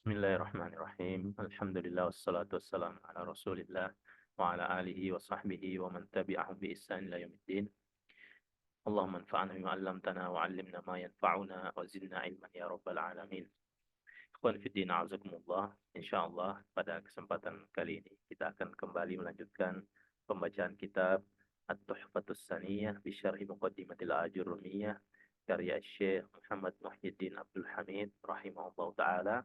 Bismillahirrahmanirrahim. Alhamdulillah wassalatu wassalamu ala Rasulillah wa ala alihi wa sahbihi wa man tabi'ahum bi ihsan ila yaumiddin. Allahumma anfa'na bima 'allamtana wa 'allimna ma yanfa'una wa zidna ilman ya rabbal alamin. Ikhwan fi din, a'azakumullah. Insyaallah pada kesempatan kali ini kita akan kembali melanjutkan pembacaan kitab At-Tuhfatus Saniyah bi Syarhi Muqaddimatil Ajurrumiyah karya Syekh Muhammad Muhyiddin Abdul Hamid rahimahullah taala,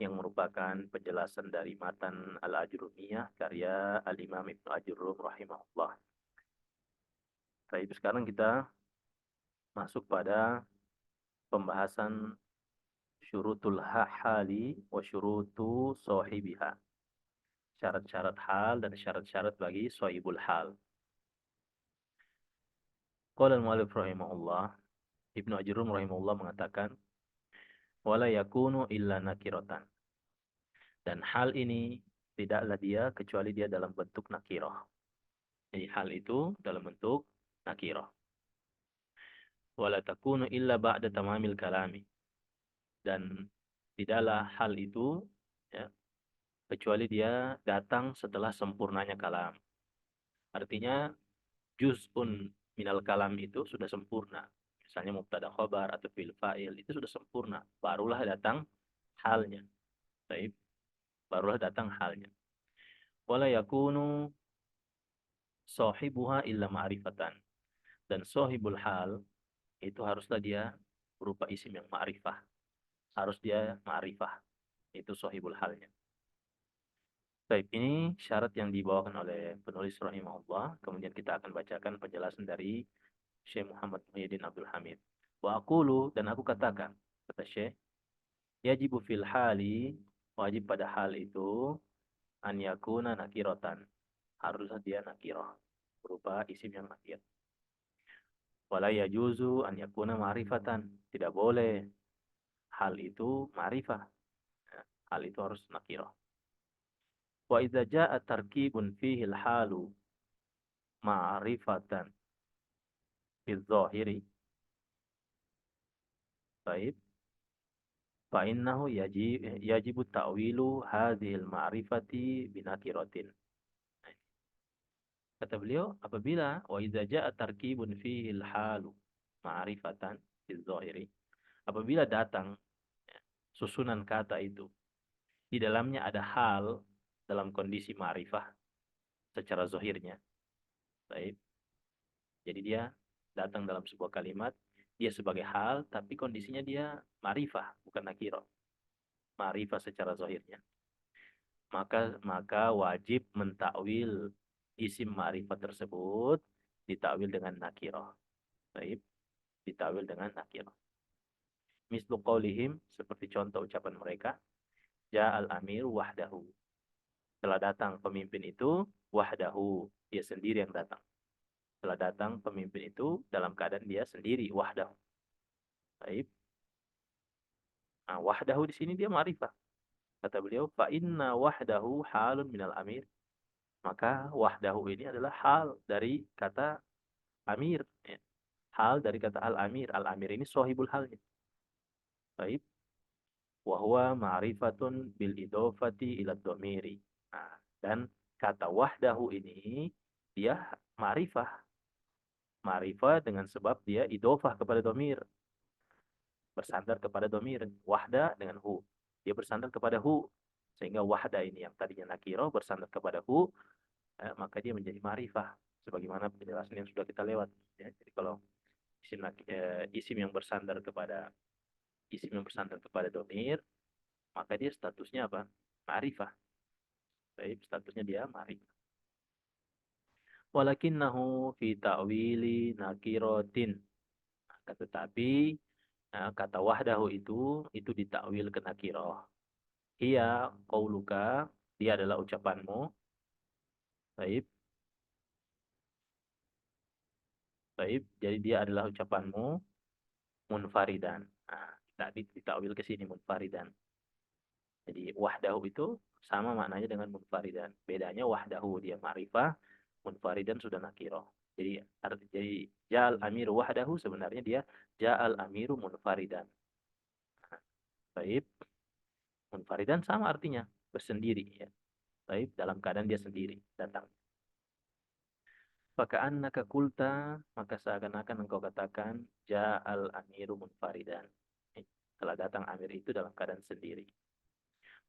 yang merupakan penjelasan dari matan Al-Ajurumiyah karya Al-Imam Ibnu Ajurrum rahimahullah. Baik, sekarang kita masuk pada pembahasan syurutul hali wa syurutu sahibiha. Syarat-syarat hal dan syarat-syarat bagi sahibul hal. Qala al-mu'allif rahimahullah, Ibnu Ajurrum rahimahullah mengatakan, wala yakunu illa nakiratan. Dan hal ini tidaklah dia kecuali dia dalam bentuk nakirah. Jadi hal itu dalam bentuk nakirah. Wala takunu illa ba'da tamamil kalami. Dan tidaklah hal itu ya, kecuali dia datang setelah sempurnanya kalam. Artinya juz'un minal kalam itu sudah sempurna. Misalnya mubtada khobar atau fi'il fa'il itu sudah sempurna. Barulah datang halnya. Baik. Barulah datang halnya. Wala yakunu sahibuha illa ma'rifatan. Dan sahibul hal itu haruslah dia berupa isim yang ma'rifah. Harus dia ma'rifah. Itu sahibul halnya. Baik, ini syarat yang dibawakan oleh penulis rahimahullah. Kemudian kita akan bacakan penjelasan dari Syekh Muhammad Muhyiddin Abdul Hamid. Wa aqulu, dan aku katakan, kata Syekh, yajibu fil hali, wajib pada hal itu, an yakuna nakiratan. Haruslah dia nakirah, berupa isim yang nakir. Wala yajuzu an yakuna ma'rifatan. Tidak boleh hal itu ma'rifah. Hal itu harus nakirah. Wa idza jaa tarkibun fihi al-halu ma'rifatan fi-dhahiri. Baik. Fa innahu yajibu ta'wilu hadhil ma'rifati binakiratin. Kata beliau, apabila wa idza jaa tarkibun fihi al-halu ma'rifatan fi-dhahiri. Apabila datang susunan kata itu di dalamnya ada hal dalam kondisi ma'rifah secara zahirnya. Baik. Jadi dia datang dalam sebuah kalimat, dia sebagai hal, tapi kondisinya dia ma'rifah, bukan nakirah. Ma'rifah secara zahirnya. Maka wajib mentakwil isim ma'rifah tersebut, ditakwil dengan nakirah. Baik. Ditakwil dengan nakirah. Mislu qaulihim, seperti contoh ucapan mereka, ja'al amir wahdahu. Telah datang pemimpin itu wahdahu, dia sendiri yang datang. Telah datang pemimpin itu dalam keadaan dia sendiri, wahdahu. Baik. Nah, wahdahu di sini dia ma'rifah. Kata beliau, fa inna wahdahu halun minal amir. Maka wahdahu ini adalah hal dari kata amir. Ya. Hal dari kata al-amir. Al-amir ini sahibul halnya. Baik. Wahwa ma'rifatun bil idofati ila dhamiri. Nah, dan kata wahdahu ini dia ma'rifah. Ma'rifah dengan sebab dia idofah kepada dhamir. Bersandar kepada dhamir. Wahda dengan hu. Dia bersandar kepada hu. Sehingga wahda ini yang tadinya nakiro bersandar kepada hu, maka dia menjadi ma'rifah. Sebagaimana penjelasan yang sudah kita lewat. Ya, jadi kalau isim yang bersandar kepada domir, maka dia statusnya apa? Ma'rifah. Baik, statusnya dia ma'rifah. Walakinnahu fi ta'wili nakiratin. Tetapi kata wahdahu itu ditakwil ke nakirah. Ia qauluka, dia adalah ucapanmu. Baik. Baik, jadi dia adalah ucapanmu munfaridan. Nah, tadi ditakwil ke sini munfaridan. Jadi wahdahu itu sama maknanya dengan munfaridan. Bedanya wahdahu dia ma'rifah, munfaridan sudah nakirah. Jadi ja'al amiru wahdahu sebenarnya dia ja'al amiru munfaridan. Baik. Munfaridan sama artinya, bersendiri ya. Baik, dalam keadaan dia sendiri datang. Faka'annaka kulta, maka seakan-akan engkau katakan, ja'al amiru munfaridan. Telah datang amir itu dalam keadaan sendiri.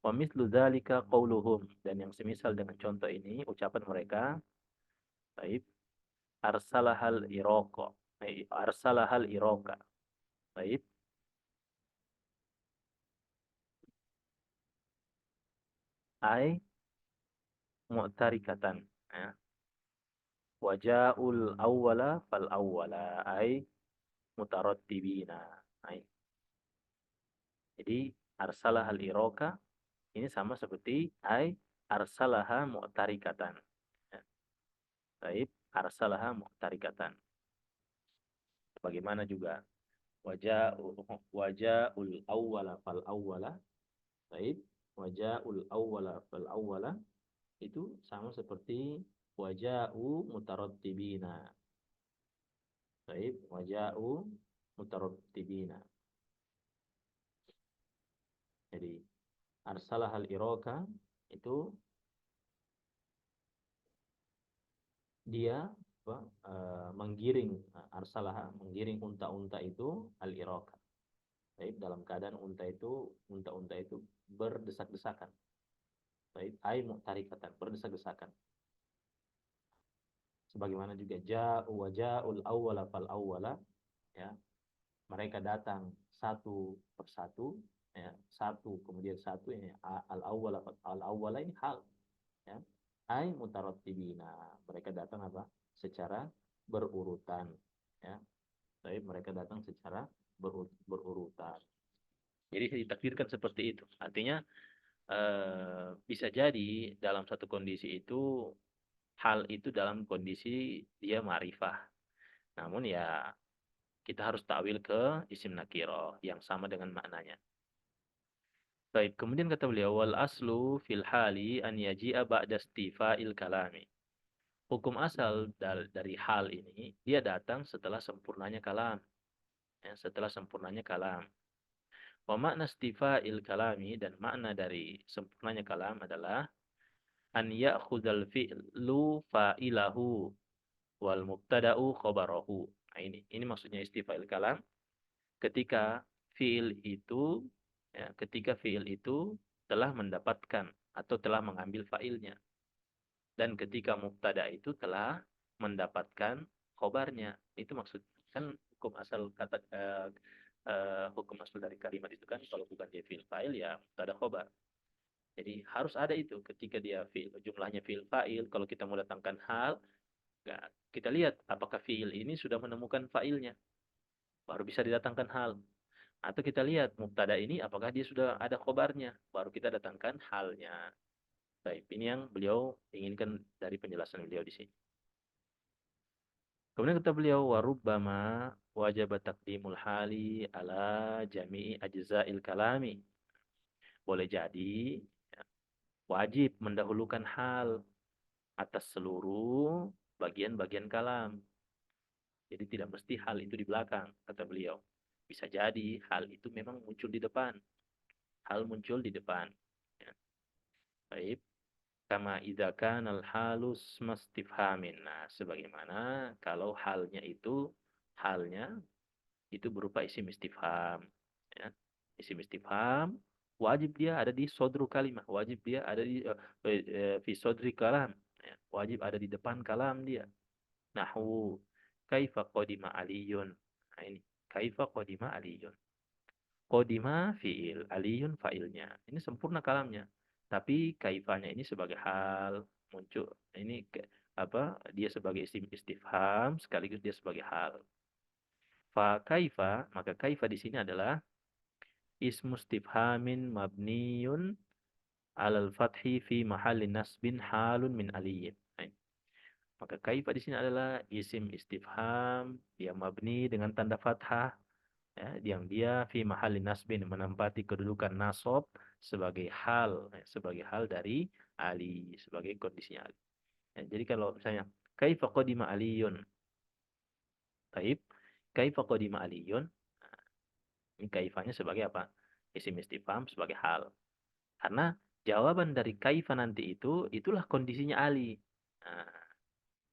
Wa mislu dzalika qauluhum, dan yang semisal dengan contoh ini ucapan mereka, baik, arsalahal iroko, arsalahal iroka, baik, ai mu'tarikatan, ya. Waja'ul awwala fal awwala, ai mutarattibina. Ai. Jadi arsalahal iroka ini sama seperti ai arsalaha mu'tarikatan. Ya. Baik, arsalaha mu'tarikatan. Bagaimana juga waja'ul awwala fal awwala. Baik, waja'ul awwala fal awwala itu sama seperti waja'u mutarattibina. Baik, waja'u mutarattibina. Jadi arsalah al-iroka itu dia apa, menggiring, arsalah menggiring unta-unta itu al-iroka. Baik, dalam keadaan unta-unta itu berdesak-desakan. Baik, ai mu'tarikatan, berdesak-desakan. Sebagaimana juga ja'u wa ja'ul awwala fal awwala, ya. Mereka datang satu persatu, ya. Satu kemudian satu, ini al awwala ini hal, ya. Ai mutarattibina. Mereka datang apa? Secara berurutan, ya. Baik, mereka datang secara berurutan. Jadi ditakdirkan seperti itu. Artinya bisa jadi dalam satu kondisi itu hal itu dalam kondisi dia ma'rifah. Namun ya kita harus takwil ke isim nakiro yang sama dengan maknanya. Baik, kemudian kata beliau wal aslu fil hali an yaji'a ba'da istifa'il kalami. Hukum asal dari hal ini dia datang setelah sempurnanya kalam, ya, setelah sempurnanya kalam. Wa makna istifa'il kalami, dan makna dari sempurnanya kalam adalah an ya'khudhal fi'lu fa'ilahu wal mubtada'u khabarahu. Nah, ini maksudnya istifa'il kalam ketika fi'il itu, ya, ketika fi'il itu telah mendapatkan atau telah mengambil fa'ilnya, dan ketika mubtada itu telah mendapatkan khobarnya. Itu maksud kan hukum asal kata hukum asal dari kalimat itu kan kalau bukan dia fi'il fa'il ya mubtada khobar. Jadi harus ada itu ketika dia fi'il, jumlahnya fi'il fa'il. Kalau kita mau datangkan hal, ya, kita lihat apakah fi'il ini sudah menemukan fa'ilnya, baru bisa didatangkan hal. Atau kita lihat mubtada ini apakah dia sudah ada khobarnya, baru kita datangkan halnya. Baik, ini yang beliau inginkan dari penjelasan beliau di sini. Kemudian kata beliau warubbama wajib taqdimul hali ala jami'i ajza'il kalami. Boleh jadi ya, wajib mendahulukan hal atas seluruh bagian-bagian kalam. Jadi tidak mesti hal itu di belakang, kata beliau. Bisa jadi hal itu memang muncul di depan. Hal muncul di depan. Ya. Baik. Kama idza kana al-halus mastifhamin. Nah, sebagaimana kalau halnya itu berupa isim istifham, ya. Isim istifham wajib dia ada di sodru kalimah, wajib dia ada di fi sodri kalam, ya. Wajib ada di depan kalam dia. Nahwu kaifa qadima aliyun. Nah, ini kaifa qadima aliyun. Qadima fi'il, aliyun fa'ilnya. Ini sempurna kalamnya. Tapi kaifanya ini sebagai hal muncul. Ini apa? Dia sebagai isim istifham sekaligus dia sebagai hal. Fa kaifa, maka kaifa di sini adalah ismu istifhamin mabniyun alal fathi fi mahalli nasbin halun min aliyin. Nah, maka kaifa di sini adalah isim istifham yang mabni dengan tanda fathah, ya, yang dia fi mahalli nasbin menempati kedudukan nasab sebagai hal, ya, sebagai hal dari ali, sebagai kondisinya ali. Ya, jadi kalau misalnya kaifa qadima aliyun, taib, kaifa qadima aliyun, ini kaifanya sebagai apa? Isim istifham sebagai hal. Karena jawaban dari kaifa nanti itulah kondisinya Ali. Nah,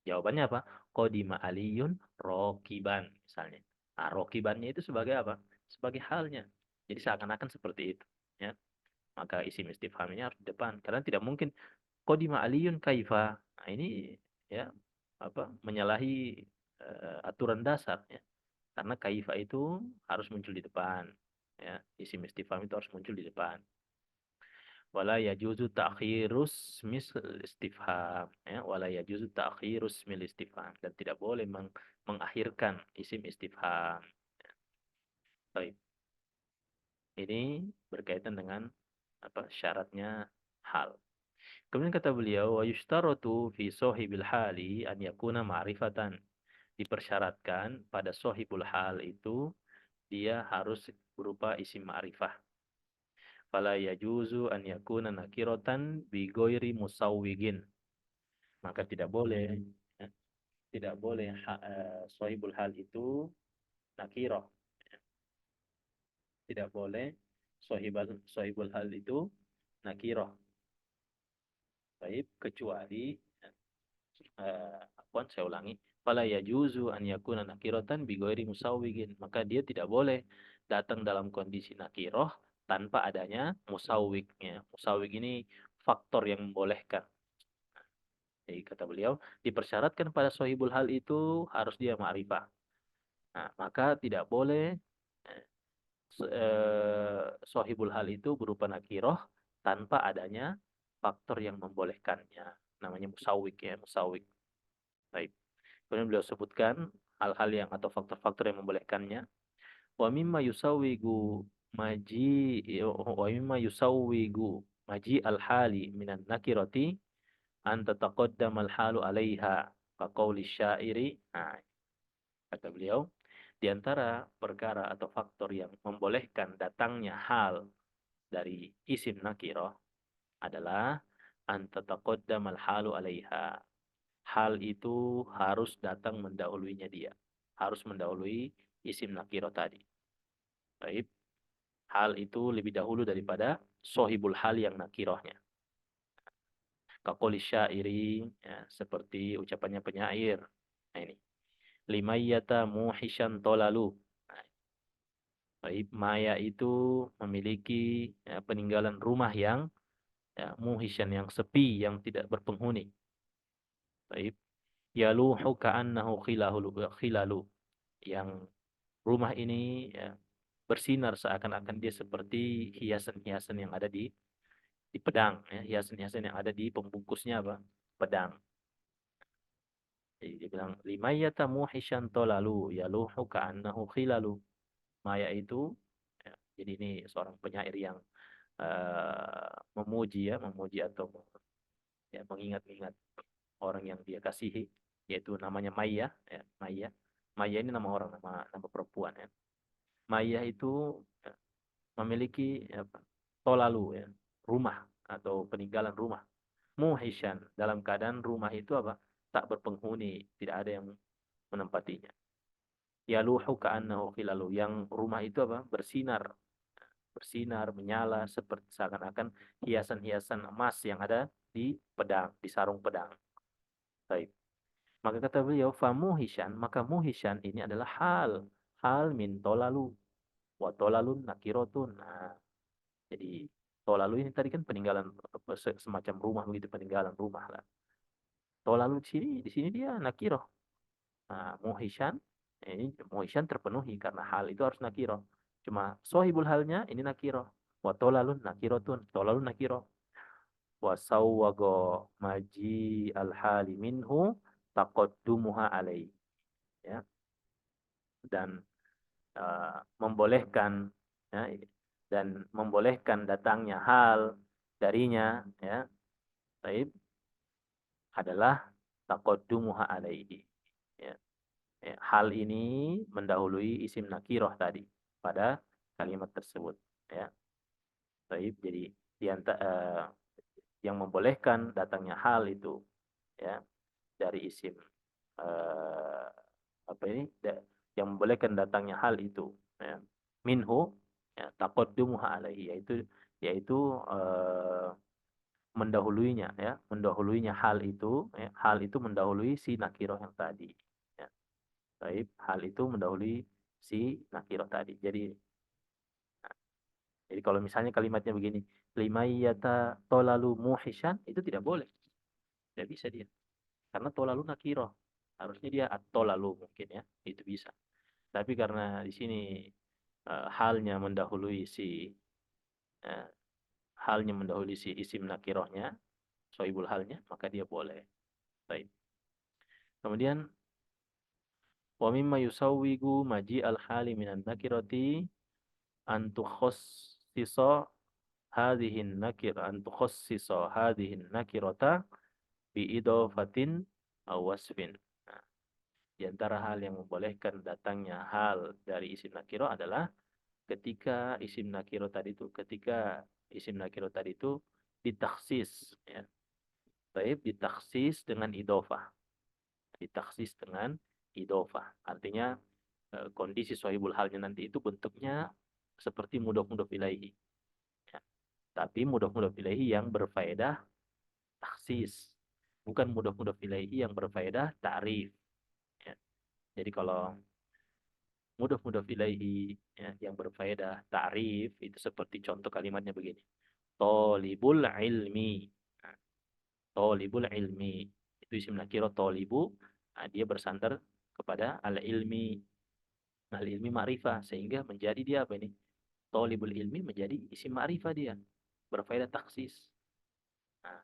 jawabannya apa? Qodima Aliyun rokiban misalnya. Nah, rokibannya itu sebagai apa? Sebagai halnya. Jadi seakan-akan seperti itu. Ya. Maka isim istifham ini harus di depan. Karena tidak mungkin Qodima Aliyun kaifa. Nah, ini ya apa menyalahi aturan dasar ya. Karena kaifa itu harus muncul di depan. Ya, isim istifham itu harus muncul di depan. Wala yajuzu ta'khirus misl istifham ya, wala yajuzu ta'khirus mil istifham dan tidak boleh mengakhirkan isim istifham. Baik. Ini berkaitan dengan apa syaratnya hal. Kemudian kata beliau wa yushtaratu fi sahibil hali an yakuna ma'rifatan. Dipersyaratkan pada sahibul hal itu dia harus berupa isim ma'rifah. Fala yajuzu an yakuna nakiratan bi ghairi musawwigin. Maka tidak boleh ya, tidak boleh sahibul hal itu nakirah. Tidak boleh sahibul hal itu nakirah. Baik, kecuali saya ulangi. Fala yajuzu an yakuna nakiratan bi ghairi musawwigin. Maka dia tidak boleh datang dalam kondisi nakirah tanpa adanya musawwig. Ya. Musawwig ini faktor yang membolehkan. Jadi kata beliau, dipersyaratkan pada sahibul hal itu harus dia ma'rifah. Nah, maka tidak boleh eh, sahibul hal itu berupa nakiroh tanpa adanya faktor yang membolehkannya. Namanya musawwik ya, musawwik. Baik. Kemudian beliau sebutkan hal-hal yang atau faktor-faktor yang membolehkannya. Wa mimma yusawwigu wa mimma yusawwigu maji al-hali minan nakirati an tataqaddama al-halu 'alaiha ka qauli syairi. Nah, kata beliau, di antara perkara atau faktor yang membolehkan datangnya hal dari isim nakirah adalah antataqaddamal halu 'alaiha. Hal itu harus datang mendahuluinya dia. Harus mendahului isim nakirah tadi. Baik. Hal itu lebih dahulu daripada sohibul hal yang nakirahnya. Kaqouli syairi, ya, seperti ucapannya penyair. Nah ini. Limayyata muhishan tolalu. Nah, baik, Maya itu memiliki ya, peninggalan rumah yang ya, muhishan yang sepi, yang tidak berpenghuni. Baik. Yaluhu ka'annahu khilalu. Yang rumah ini ya, bersinar seakan-akan dia seperti hiasan-hiasan yang ada di pedang. Ya. Hiasan-hiasan yang ada di pembungkusnya apa? Pedang. Jadi dia bilang, limayyata muhishan tolalu, yaluhu ka'annahu khilalu. Maya itu, ya, jadi ini seorang penyair yang memuji ya, memuji atau ya, mengingat-ingat orang yang dia kasihi, yaitu namanya Maya, ya, Maya. Maya ini nama orang, nama perempuan ya. Maya itu ya, memiliki ya, apa, tolalu ya, rumah atau peninggalan rumah. Muhishan dalam keadaan rumah itu apa? Tak berpenghuni, tidak ada yang menempatinya. Yaluhu ka'annahu khilalu, yang rumah itu apa? Bersinar, menyala seperti seakan-akan hiasan-hiasan emas yang ada di pedang, di sarung pedang. Baik. Maka kata beliau, famuhishan, maka muhishan ini adalah hal min tolalu, wa tolalun nakirotun. Nah, jadi tolalu ini tadi kan peninggalan semacam rumah begitu, peninggalan rumah lah. Tolalu di sini dia nakiroh. Nah, muhishan ini muhishan terpenuhi karena hal itu harus nakiroh. Cuma sohibul halnya ini nakiroh. Wa tolalun nakirotun, tolalun nakiroh. Wa sawwago maji al-hali minhu taqaddumuha alai. Ya, dan membolehkan ya, dan membolehkan datangnya hal darinya ya, baik adalah taqaddumuha alaihi. Ya. Ya, hal ini mendahului isim nakiroh tadi pada kalimat tersebut. Ya, baik. Jadi yang membolehkan datangnya hal itu ya dari isim apa ini yang membolehkan datangnya hal itu ya. Minhu Ya, taqaddumuha alaihi, yaitu eh, mendahuluinya, ya, mendahuluinya hal itu, ya, hal itu mendahului si nakiroh yang tadi. Ya. Baik, hal itu mendahului si nakiroh tadi. Jadi kalau misalnya kalimatnya begini, limayyata tolalu muhisan, itu tidak boleh. Tidak bisa dia. Karena tolalu nakiroh. Harusnya dia at-tolalu mungkin ya. Itu bisa. Tapi karena di sini halnya mendahului si eh, halnya mendahului si isim nakirohnya, soibul halnya, maka dia boleh. Baik. Kemudian wa mimma yusawwigu maji al-hali minan nakirati an tukhassisa hadhihi nakir an tukhassisa hadhihi nakirata bi idafatin aw wasfin. Nah, di antara hal yang membolehkan datangnya hal dari isim nakiro adalah ketika isim nakiro tadi itu ditaksis, ya. Baik, ditaksis dengan idofah. Ditaksis dengan idofah. Artinya kondisi sohibul halnya nanti itu bentuknya seperti mudhof-mudhof ilaihi. Ya. Tapi mudhof-mudhof ilaihi yang berfaedah taksis. Bukan mudhof-mudhof ilaihi yang berfaedah ta'rif. Ya. Jadi kalau mudhof-mudhof ilaihi, ya, yang berfaedah ta'rif itu seperti contoh kalimatnya begini. Tolibul ilmi. Nah, tolibul ilmi. Itu isim nakiro tolibu. Nah, dia bersandar kepada al-ilmi. Al-ilmi ma'rifah. Sehingga menjadi dia apa ini? Tolibul ilmi menjadi isim ma'rifah dia. Berfaedah taksis. Nah,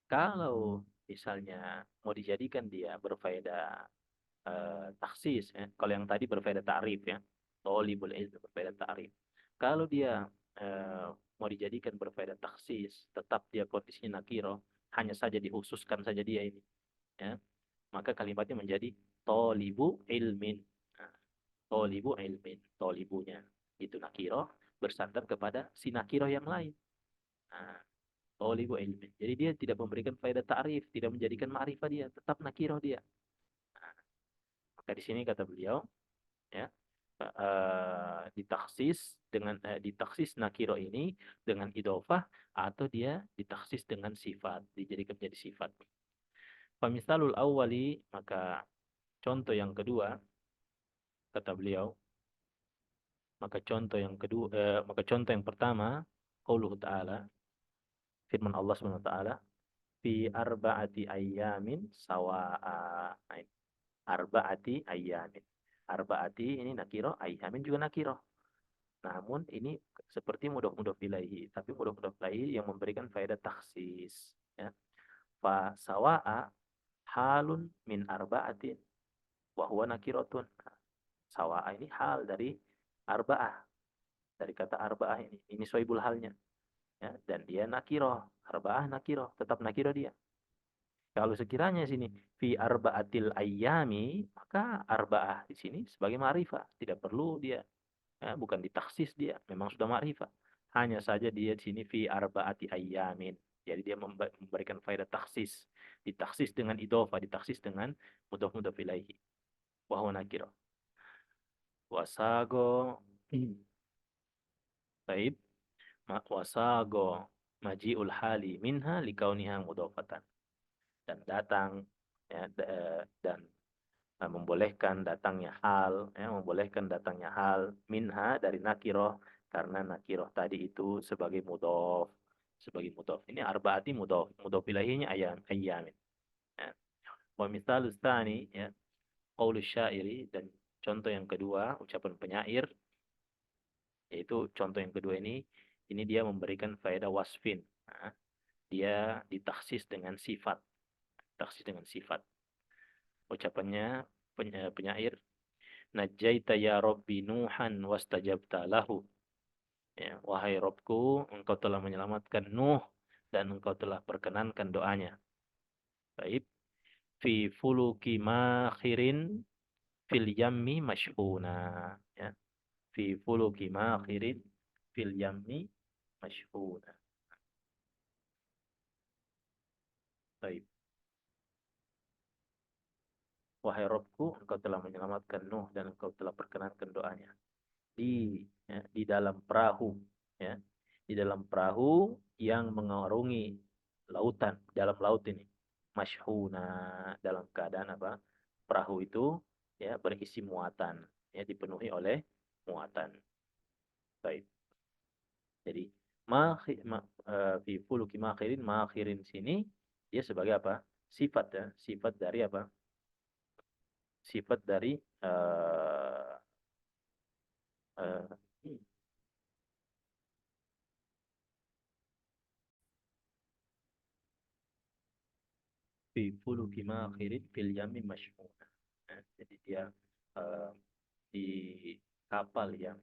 kalau misalnya mau dijadikan dia berfaedah taksis, ya. Kalau yang tadi berfaedah ta'rif, ya. Tolibul ilmi berfaedah ta'rif. Kalau dia eh, mau dijadikan berfaedah taksis, tetap dia kondisinya nakiro, hanya saja dikhususkan saja dia ini, ya. Maka kalimatnya menjadi tolibu ilmin. Nah, tolibu ilmin, tolibunya itu nakiro bersandar kepada si nakiro yang lain. Nah, tolibu ilmin. Jadi dia tidak memberikan faedah ta'rif, tidak menjadikan ma'rifah dia, tetap nakiro dia. Nah, maka di sini kata beliau, ya, ditaksis nakiro ini dengan idofah atau dia ditaksis dengan sifat, dijadikan menjadi sifat. Famisalul awwali, maka contoh yang kedua, kata beliau, maka contoh yang pertama, qauluhu ta'ala, firman Allah Subhanahu wa taala, fi arba'ati ayyamin sawa'a. Nah, arba'ati ayyamin. Arba'ati ini nakiro, ayyamin juga nakiro. Namun ini seperti mudhof-mudhof ilaihi, tapi mudhof-mudhof ilaihi yang memberikan faedah taksis, ya. Fa sawa'a halun min arba'atin wa huwa nakiratun. Sawa'a ini hal dari arba'ah, dari kata arba'ah ini. Ini soibul halnya, ya, dan dia nakiroh. Arba'ah nakiroh, tetap nakiroh dia. Kalau sekiranya sini fi arba'atil ayyami, maka arba'ah di sini sebagai ma'rifah, tidak perlu dia, bukan ditaksis dia, memang sudah ma'rifah. Hanya saja dia di sini fi arba'ati ayyamin. Jadi dia memberikan faedah taksis. Ditaksis dengan idhofah, ditaksis dengan mudhof-mudhof ilaihi. Wa huwa nakirah. Wasago. Baik. Wasago maji'ul hali minha likauniha mudhofatan. Dan datang, ya, dan membolehkan datangnya hal minha dari nakiroh, karena nakiroh tadi itu sebagai mudhof ini arbaati mudhof ilahinya ayyamin, ya. Wa mithalus tsani, ya, qaulus syairi, dan contoh yang kedua ucapan penyair, yaitu contoh yang kedua ini dia memberikan faedah wasfin. Nah, dia ditaksis dengan sifat, ucapannya penyair, najaita ya Rabbi Nuhan wastajabta lahu. Ya, wahai Robku, engkau telah menyelamatkan Nuh dan engkau telah perkenankan doanya. Baik. Fi fuluki makhirin fil yammi mashhuna. Ya. Fi fuluki makhirin fil yammi mashhuna. Baik. Wahai Robku, engkau telah menyelamatkan Nuh dan engkau telah perkenankan doanya. di dalam perahu, ya, di dalam perahu yang mengarungi lautan, dalam laut ini. Masyhuna, dalam keadaan apa? Perahu itu ya berisi muatan, ya dipenuhi oleh muatan. Baik. Jadi fi fuluki makhirin, makhirin sini dia sebagai apa? Sifat ya, sifat dari apa? Sifat dari eh eh, fi fuluki makhirin fil yami masyhuna. Jadi dia eh, di kapal yang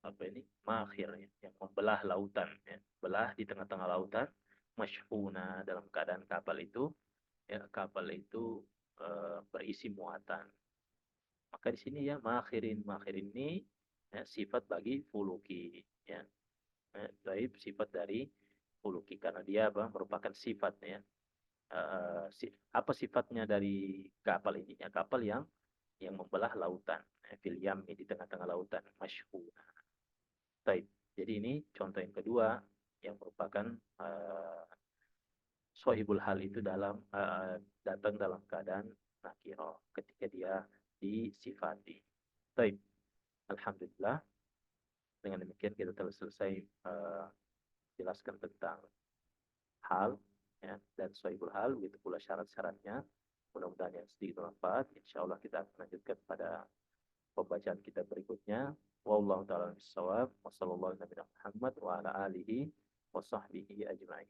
apa ini makhir ya, yang membelah lautan ya, belah di tengah-tengah lautan, masyhuna dalam keadaan kapal itu berisi muatan. Maka di sini ya makhirin ini ya, sifat bagi fuluki ya. Taib sifat dari fuluki karena dia apa merupakan sifat ya. Apa sifatnya dari kapal ini ya, kapal yang membelah lautan, fil yammi di tengah-tengah lautan, masyhuna. Taib. Jadi ini contoh yang kedua yang merupakan sohibul hal itu datang dalam keadaan nakiro ketika dia disifati. Taib. Alhamdulillah. Dengan demikian kita telah selesai jelaskan tentang hal ya, dan sohibul hal, begitu pula syarat-syaratnya. Mudah-mudahan yang sedikit bermanfaat. Insya Allah kita akan lanjutkan pada pembacaan kita berikutnya. Wallahu ta'ala bisawab. Wassalamualaikum warahmatullahi wabarakatuh. Wa ala alihi wa sahbihi ajma'in.